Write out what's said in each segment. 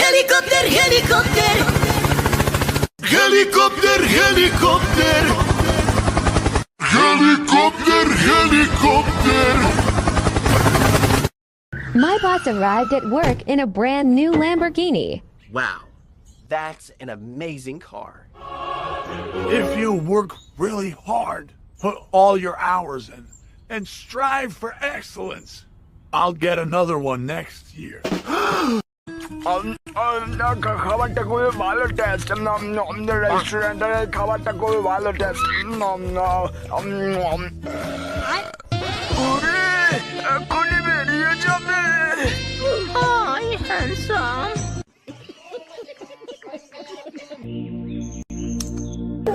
Helicopter, helicopter. Helicopter, helicopter. Helicopter, helicopter. My boss arrived at work in a brand new Lamborghini. Wow, that's an amazing car. If you work really hard, put all your hours in, and strive for excellence, I'll get another one next year. খাবারটা খুবই ভালো test আমাদের রেস্টুরেন্টের খাবারটা খুবই ভালো test এখনই বেরিয়ে যাবে Hi, handsome.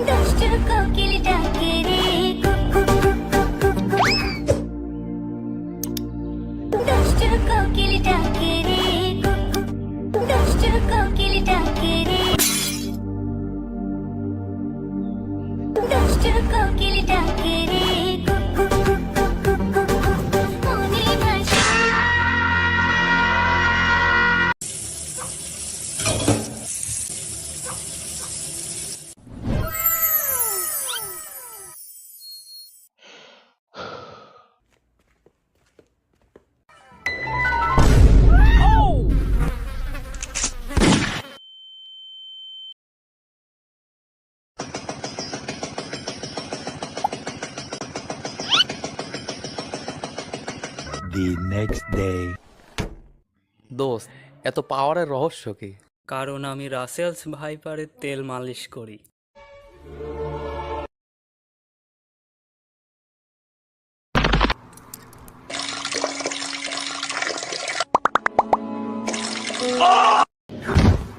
দুষ্টু কোকিল ডাকে রে দুষ্টু কোকিল ডাকে রে দুষ্টু কোকিল ডাকে রে দুষ্টু কোকিল ডাকে রে মনে ভাসে The next day. দোস্ত এত পাওয়ারের রহস্য কি? কারণ আমি রাসেলস ভাইপারের তেল মালিশ করি।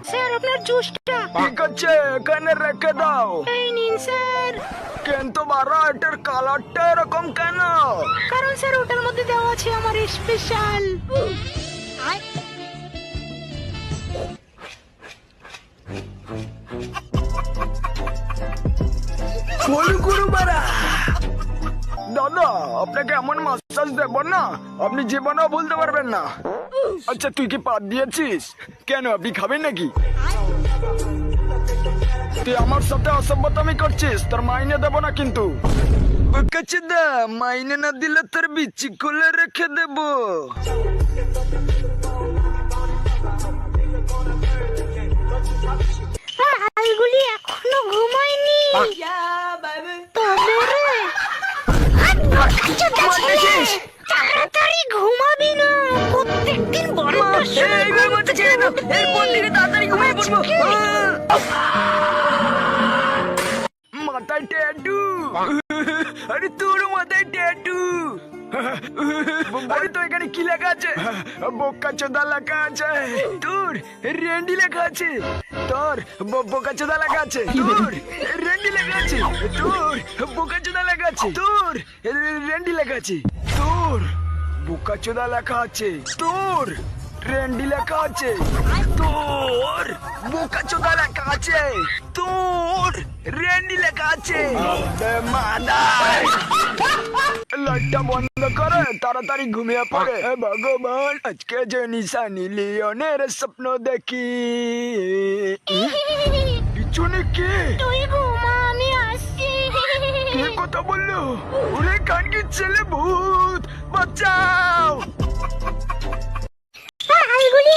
স্যার আপনার জুসটা ঠিক আছে এখানে রেখে দাও এই নিন স্যার কিন্তু বারা এটার কালারটা এরকম কেন কারণ স্যার ওটার মধ্যে দেওয়া আছে আমার স্পেশাল দাদা আপনাকে এমন মাসাজ দেব না আপনি জীবনেও ভুলতে পারবেন না আচ্ছা তুই কি পাত দিয়েছিস কেন আপনি খাবেন নাকি তুই আমার সাথে অসভ্যতামি করছিস তোর মাইনে দেবো না কিন্তু কাছে দা মাইনে না দিলে তোর বিচি খুলে রেখে দেব মালগুলি এখনো ঘুমায়নি তবে রে তাড়াতাড়ি ঘুমাবি না প্রত্যেকদিন বড় তাড়াতাড়ি ঘুমিয়ে পড়বো মাথায় ট্যাটু আরে তোর মাথায় ট্যাটু আরে তো এখানে কি লেখা আছে বোকা চোদা লেখা আছে তোর রেন্ডি লেখা আছে তোর বোকা চোদা লেখা আছে তোর রেন্ডি লেখা আছে তোর বোকা চোদা লেখা আছে তোর রেন্ডি লেখা আছে তোর বোকা চোদা লেখা আছে তোর রেন্ডি লেখা আছে তোর বোকা চোদা লেখা আছে তোর রেন্ডি লেখা আছে লাইটটা বন্ধ করে তাড়াতাড়ি ঘুমিয়ে পড়ে ভগবান আজকে যে নিশানি লিওনের স্বপ্ন দেখি পিছনে কে তুই ঘুমা আমি আসছি কে কথা বললো ওরে কানকি ছেলে ভূত বাঁচাও মালগুলি